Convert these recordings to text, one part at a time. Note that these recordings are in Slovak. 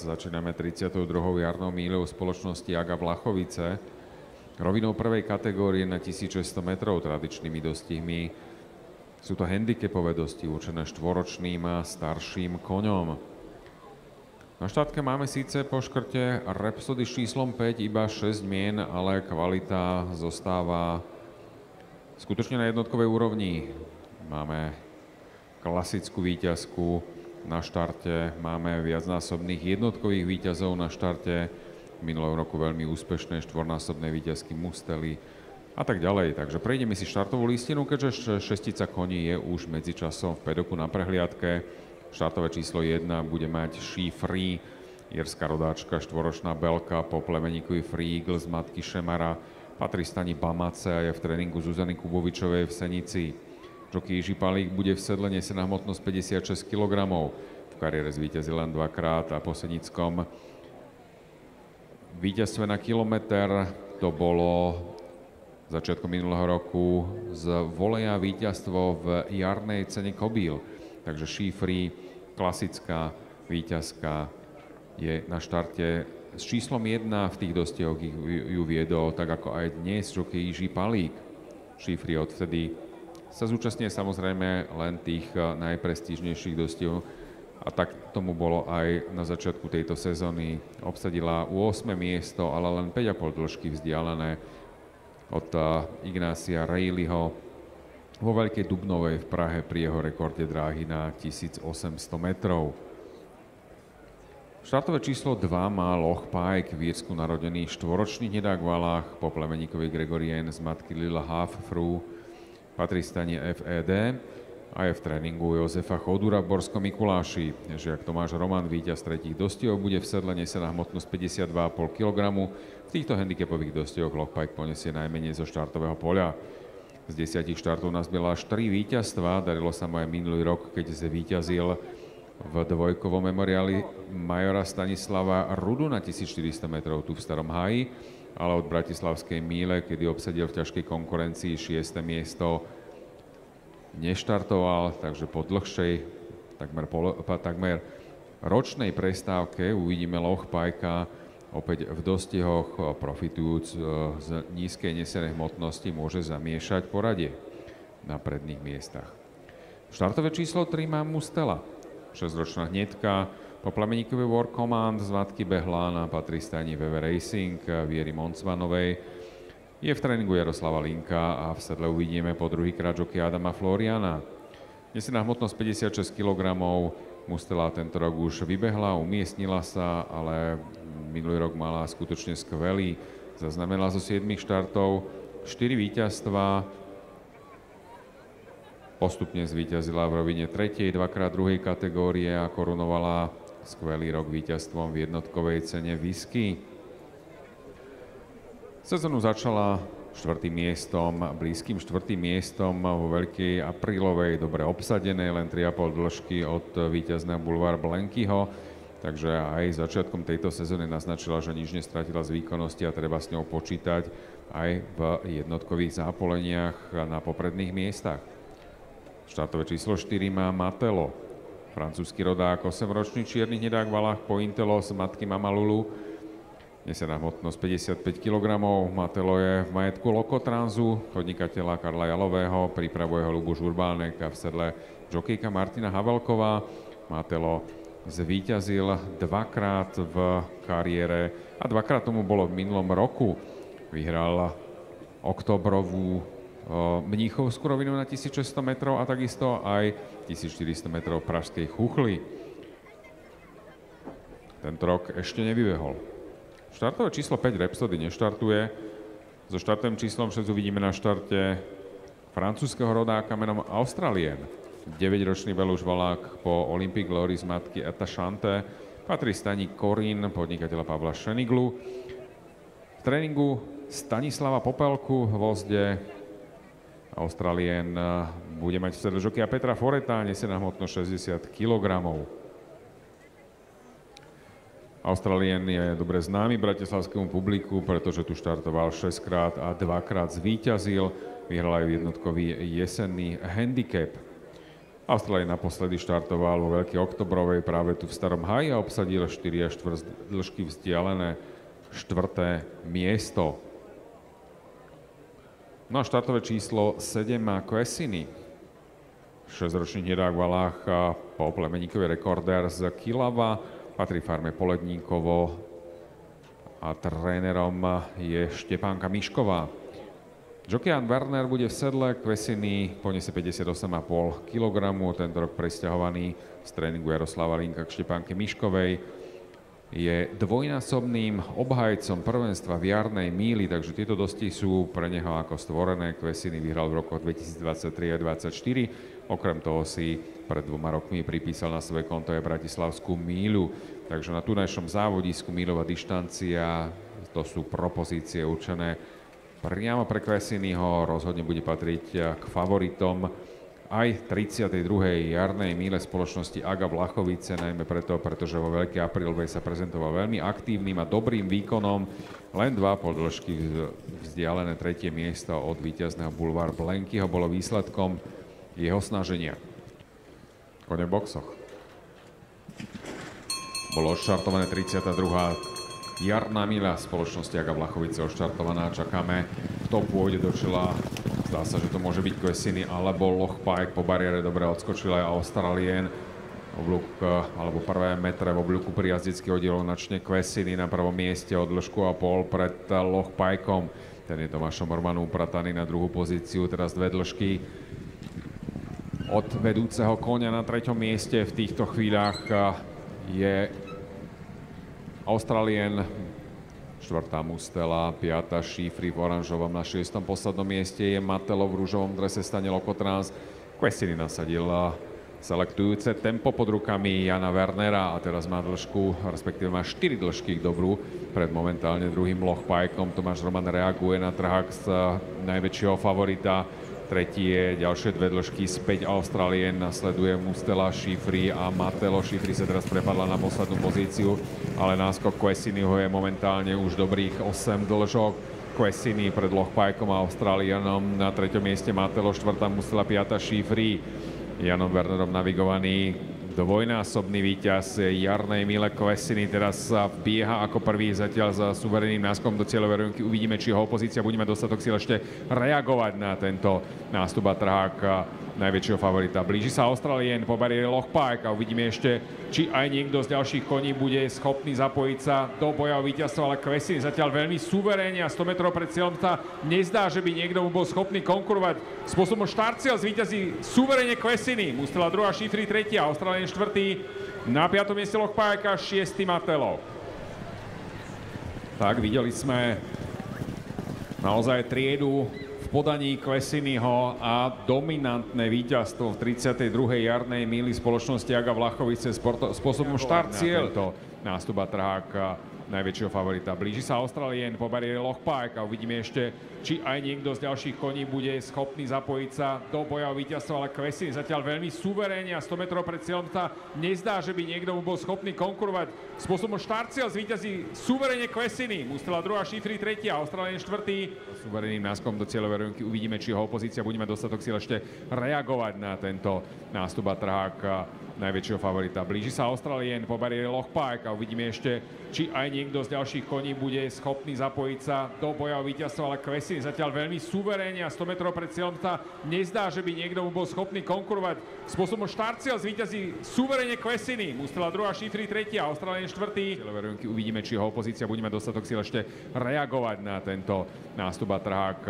Začíname 32. jarnou míľou spoločnosti Aga Vlachovice. Rovinou prvej kategórie na 1600 metrov tradičnými dostihmi. Sú to handicapové dostihy určené štvoročným a starším koňom. Na štátke máme síce po škrte Rhapsody s číslom 5 iba 6 mien, ale kvalita zostáva skutočne na jednotkovej úrovni. Máme klasickú víťazku na štarte, máme viacnásobných jednotkových víťazov na štarte, v minulom roku veľmi úspešné štvornásobné víťazky Mustely a tak ďalej. Takže prejdeme si štartovú listinu, keďže šestica koní je už medzičasom v pedoku na prehliadke. Štartové číslo 1 bude mať She Free, jerská rodáčka, štvoročná belka po plemeníkovi Free Eagle z matky Šemara. Patrí stani Bamace a je v tréninku Zuzany Kubovičovej v Senici. Jockey Jiří Palík bude v sedle, nesená hmotnosť 56 kg. V kariére zvíťazil len dvakrát a po senickom víťazstve na kilometr to bolo začiatkom minulého roku z voleja víťazstvo v jarnej cene Kobíl. Takže She Free, klasická víťazka, je na štarte s číslom 1 v tých dostihoch ju viedol, tak ako aj dnes jockey Jiří Palík. She Free odvtedy sa zúčastňuje samozrejme len tých najprestížnejších dostihov a tak tomu bolo aj na začiatku tejto sezóny. Obsadila 8. miesto, ale len 5,5 dĺžky vzdialené od Ignácia Reillyho vo Veľkej Dubnovej v Prahe pri jeho rekorde dráhy na 1800 metrov. Štartové číslo 2 má Loch Pike, v Írsku narodený štvoročný hnedák valách po plemeníkovi Gregorien z matky Lilla Half-Fru. Patrí stane FED a je v tréningu Jozefa Chodura v Borskom Mikuláši. Žiak Tomáš Roman, víťaz tretích dostihov, bude v sedle, nesená hmotnosť 52,5 kg. V týchto handicapových dostihoch Loch Pike poniesie najmenej zo štartového poľa. Z 10 štartov nazbierala až 3 víťazstva. Darilo sa mu aj minulý rok, keď zvíťazil v dvojkovom memoriáli majora Stanislava Rudu na 1400 metrov tu v Starom Háji, ale od bratislavskej míle, kedy obsadil v ťažkej konkurencii 6. miesto, neštartoval, takže po dlhšej, takmer ročnej prestávke uvidíme Loch Pikea opäť v dostihoch, profitujúc z nízkej nesenej hmotnosti, môže zamiešať poradie na predných miestach. Štartové číslo 3 má Mustela, 6-ročná hnedka, po plemeníkovi War Command z matky Behlána, patrí stani VV Racing Viery Moncvanovej. Je v tréningu Jaroslava Linka a v sedle uvidíme po druhýkrát jockey Adama Floriana. Nesená hmotnosť 56 kg. Mustela tento rok už vybehla, umiestnila sa, ale minulý rok mala skutočne skvelý. Zaznamenala zo 7 štartov 4 víťazstva. Postupne zvíťazila v rovine 3., 2x druhej kategórie a korunovala skvelý rok víťazstvom v jednotkovej cene whisky. Sezónu začala 4. miestom, blízkym 4. miestom vo Veľkej aprílovej, dobre obsadenej, len 3,5 dĺžky od víťazného Bulvár Blankyho. Takže aj začiatkom tejto sezóny naznačila, že nič nestratila z výkonnosti a treba s ňou počítať aj v jednotkových zápoleniach na popredných miestach. Štartové číslo 4 má Matelo, francúzsky rodák, 8-ročný čierny hnedák v valách Pointelo z matky Mama Lulu. Nesená hmotnosť 55 kg. Matelo je v majetku Lokotransu, podnikateľa Karla Jalového, pripravuje ho Ľuboš Urbánek a v sedle jockeyka Martina Havelková. Matelo zvíťazil dvakrát v kariére a dvakrát tomu bolo v minulom roku. Vyhral oktobrovú Mníchovskú rovinu na 1600 metrov a takisto aj 1400 metrov v Pražskej Chuchli. Tento rok ešte nevybehol. Štartové číslo 5 Rhapsody neštartuje. So štartovým číslom 6 uvidíme na štarte francúzskeho rodáka menom Australien. 9-ročný Beluš Valák po Olympic Glory z matky Eta Chante. Patrí stani Korín, podnikateľa Pavla Šeniglu. V tréningu Stanislava Popelku v Vozde. Australien bude mať v sedle jockey Petra Foreta, nesená hmotnosť 60 kg. Australien je dobre známy bratislavskému publiku, pretože tu štartoval 6-krát a 2-krát zvíťazil. Vyhral aj jednotkový jesenný handicap. Austrálii naposledy štartoval vo Veľkej oktobrovej práve tu v Starom Haji a obsadil 4,4 dĺžky vzdialené 4. miesto. No a štartové číslo 7 má Quesini. 6-ročný hnedák Valách po plemeníkový rekordér z Kilava, patrí farme Poledníkovo a trénerom je Štepánka Mišková. Jockey Werner bude v sedle, Quesini poniesie 58,5 kg, tento rok presťahovaný z tréningu Jaroslava Linka k Štepánke Miškovej. Je dvojnásobným obhajcom prvenstva v jarnej míli, takže tieto dostihy sú pre neho ako stvorené. Quesini vyhral v rokoch 2023 a 2024. Okrem toho si pred 2 rokmi pripísal na svoje konto aj bratislavskú míľu. Takže na tunajšom závodisku míľová dištancia, to sú propozície určené priamo pre Quesiniho, rozhodne bude patriť k favoritom aj 32. jarnej míle spoločnosti AGA Vlachovice, najmä preto, pretože vo Veľkej aprílovej sa prezentoval veľmi aktívnym a dobrým výkonom. Len 2,5 dĺžky vzdialené 3. miesto od víťazného Bulvár Blenkyho bolo výsledkom jeho snaženia. Kone v boxoch. Bolo odštartované 32. jarná míľa spoločnosti AGA Vlachovice odštartovaná. Čakáme, kto pôjde do čela. Zdá sa, že to môže byť Quesini alebo Loch Pike. Po bariére dobre odskočil aj Australien. Oblúk, alebo prvé metre v oblúku pri jazdeckých oddielov načne Quesini na prvom mieste o dĺžku a pol pred Loch Pikeom. Ten je Tomášom Ormanu uprataný na druhú pozíciu. Teraz 2 dĺžky od vedúceho konia. Na 3. mieste v týchto chvíľach je Australien, 4. Mustela, 5. Šifri v oranžovom, na 6. poslednom mieste je Matelo v rúžovom drese stane Lokotrans. Quesini nasadil selektujúce tempo pod rukami Jana Wernera a teraz má dĺžku, respektíve má 4 dĺžky dobrú pred momentálne druhým Loch Pikeom. Tomáš Roman reaguje na trhák z najväčšieho favorita. Tretí je ďalšie 2 dĺžky späť Australien, nasleduje Mustela, Šifri a Matelo. Šifri sa teraz prepadla na poslednú pozíciu, ale náskok Quesiniho je momentálne už dobrých 8 dĺžok. Quesini pred Loch Pikeom a Australianom, na 3. mieste Matelo, 4. Mustela, 5. Šifri. Janom Wernerom navigovaný dvojnásobný víťaz jarnej míle Quesini teraz vbieha ako prvý zatiaľ za suverenným náskom do cieľovej roviny. Uvidíme, či jeho opozícia bude mať dostatok síl ešte reagovať na tento nástup a trhák najväčšieho favorita. Blíži sa Australien po bariére Loch Pike a uvidíme ešte, či aj niekto z ďalších koní bude schopný zapojiť sa do boja o víťazstvo, ale Quesini zatiaľ veľmi suverénne a 100 metrov pred cieľom sa nezdá, že by niekto mu bol schopný konkurovať. Spôsobom štartcieľ zvíťazí suverénne Quesini. Mustela 2, Šifri 3, Australien 4, na 5. mieste Loch Pike a 6. Matelo. Tak, videli sme naozaj triedu v podaní Quesiniho a dominantné víťazstvo v 32. jarnej míli spoločnosti AGA Vlachovice spôsobom štart-cieľ. To nástup a trhák najväčšieho favorita. Blíži sa Australien po bariére Loch Pike a uvidíme ešte, či aj niekto z ďalších koní bude schopný zapojiť sa do boja o víťazstvo, ale Quesini zatiaľ veľmi suverénne a 100 metrov pred cieľom sa nezdá, že by niekto mu bol schopný konkurovať. Spôsobom štartcieľ zvíťazí suverénne Quesini. Mustela 2, Šifri 3, Australien 4. Suverenným náskom do cieľovej roviny. Uvidíme, či jeho opozícia bude mať dostatok síl ešte reagovať na tento nástup a trhák najväčšieho favorita. Blíži sa Australien po bariére Loch Pike a uvidíme ešte, či aj niekto z ďalších koní bude schopný zapojiť sa do boja o víťazstvo, ale Quesini zatiaľ veľmi suverénne a 100 metrov pred cieľom sa nezdá, že by niekto mu bol schopný konkurovať. Spôsobom štartcieľ zvíťazí suverénne Quesini. Mustela 2, Šifri 3, Australien 4. Uvidíme, či jeho opozícia bude mať dostatok síl ešte reagovať na tento nástup a trhák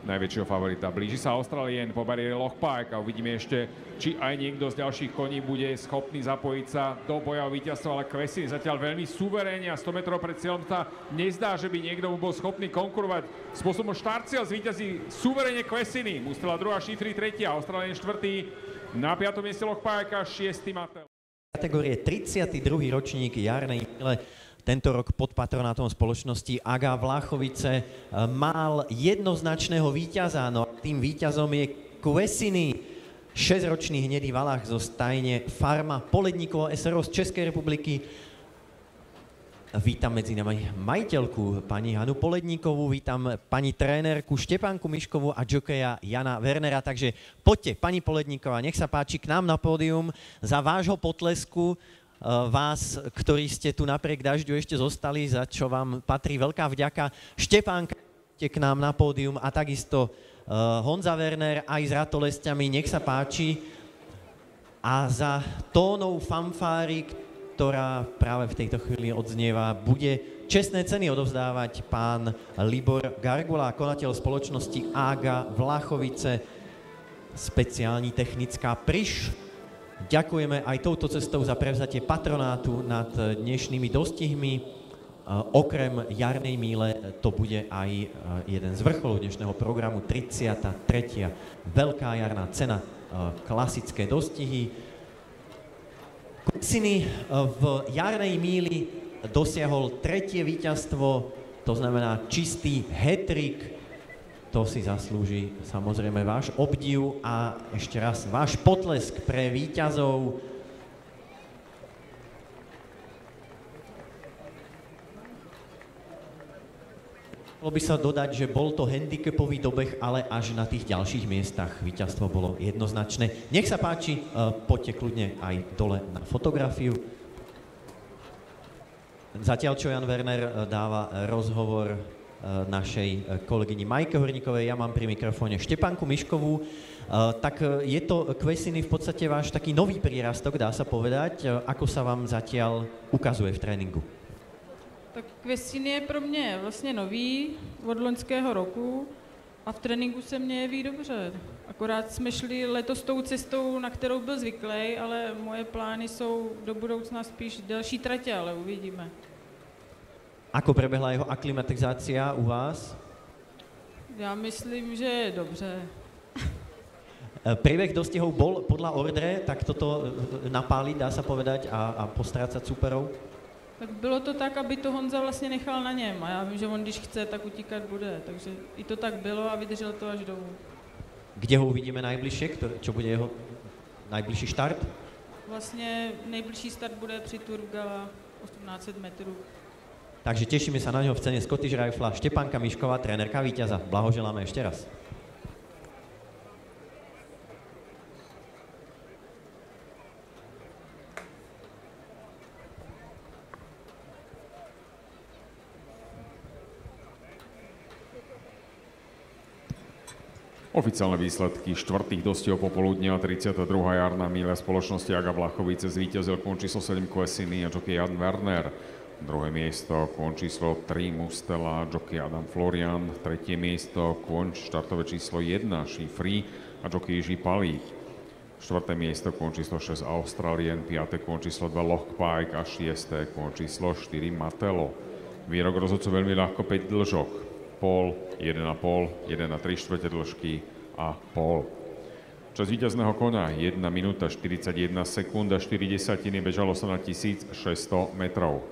najväčšieho favorita. Blíži sa Australien po bariére Loch Pike a uvidíme ešte, či aj niekto z ďalších koní bude schopný zapojiť sa do boja o víťazstvo, ale Quesini zatiaľ veľmi suverénne a 100 metrov pred cieľom sa nezdá, že by niekto mu bol schopný konkurovať. Spôsobom štartcieľ zvíťazí suverénne Quesini. Mustela 2, Šifri 3, Australien 4. Na 5. mieste Loch Pike a 6. Matelo. Kategórie 32. ročník jarnej míle. Tento rok pod patronátom spoločnosti AGA Vlachovice mal jednoznačného víťaza, no tým víťazom je Quesini, 6-ročný hnedý valách zo stajne farma Poledníkovo SRO z Českej republiky. Vítam medzi nami majiteľku, pani Hanu Poledníkovú, vítam pani trénerku Štepánku Miškovú a jokeja Jana Wernera. Takže poďte, pani Poledníková, nech sa páči k nám na pódium za vášho potlesku, vás, ktorí ste tu napriek dažďu ešte zostali, za čo vám patrí veľká vďaka. Štepánka, poďte k nám na pódium a takisto Honza Werner aj s ratolesťami, nech sa páči. A za tónou fanfári, ktorá práve v tejto chvíli odznieva, bude čestné ceny odovzdávať pán Libor Gargula, konateľ spoločnosti AGA Vlachovice, speciálni technická Priš. Ďakujeme aj touto cestou za prevzatie patronátu nad dnešnými dostihmi. Okrem jarnej míle to bude aj jeden z vrcholov dnešného programu, 33. Veľká jarná cena, klasické dostihy. Kusiny v jarnej míli dosiahol 3. víťazstvo, to znamená čistý hat-trick. To si zaslúži samozrejme váš obdiv a ešte raz váš potlesk pre víťazov. Mohlo by sa dodať, že bol to handicapový dobeh, ale až na tých ďalších miestach víťazstvo bolo jednoznačné. Nech sa páči, poďte kľudne aj dole na fotografiu. Zatiaľ, čo Jan Werner dáva rozhovor našej kolegyni Majke Horníkovej, ja mám pri mikrofóne Štepánku Miškovú, tak je to Quesiny v podstate váš taký nový prírastok, dá sa povedať. Ako sa vám zatiaľ ukazuje v tréninku? Tak Quesiny je pro mě vlastně nový od loňského roku a v tréninku se mně jeví dobře. Akorát jsme šli letos tou cestou, na kterou byl zvyklý, ale moje plány jsou do budoucna spíš delší tratě, ale uvidíme. Ako prebehla jeho aklimatizácia u vás? Já myslím, že je dobře. Priebeh dostihov bol podľa ordre, tak toto napáliť, dá sa povedať, a postrácať superov? Tak bylo to tak, aby to Honza vlastně nechal na něm a já vím, že on když chce, tak utíkat bude, takže i to tak bylo a vydržel to až domů. Kde ho uvidíme najbližšie? Čo bude jeho najbližší štart? Vlastně nejbližší start bude při Turgala 1800 metrů. Takže tešíme sa na ňo v cene Scottish Rifle. Štepánka Mišková, trénerka víťaza. Blahoželáme ešte raz. Oficiálne výsledky štvrtých dostihov popoludnia, 32. jarná míľa spoločnosti AGA Vlachovice, zvíťazil kôň číslo 7 Quesiny a jockey Jan Werner. Druhé miesto kôň číslo 3 Mustela, jockey Adam Florian. Tretie miesto kôň štartové číslo 1 Šifri a jockey Jiří Palík. Štvrté miesto kôň číslo 6 Australian, piaté kôň číslo 2 Lochpike a šiesté kôň číslo 4 Matelo. Výrok rozhodcu veľmi ľahko 5 dĺžok. Pol, 1,5, 1,3 dĺžky a pol. Čas víťazného koňa 1 minúta 41 sekúnd a 4 desatiny, bežalo sa na 1600 metrov.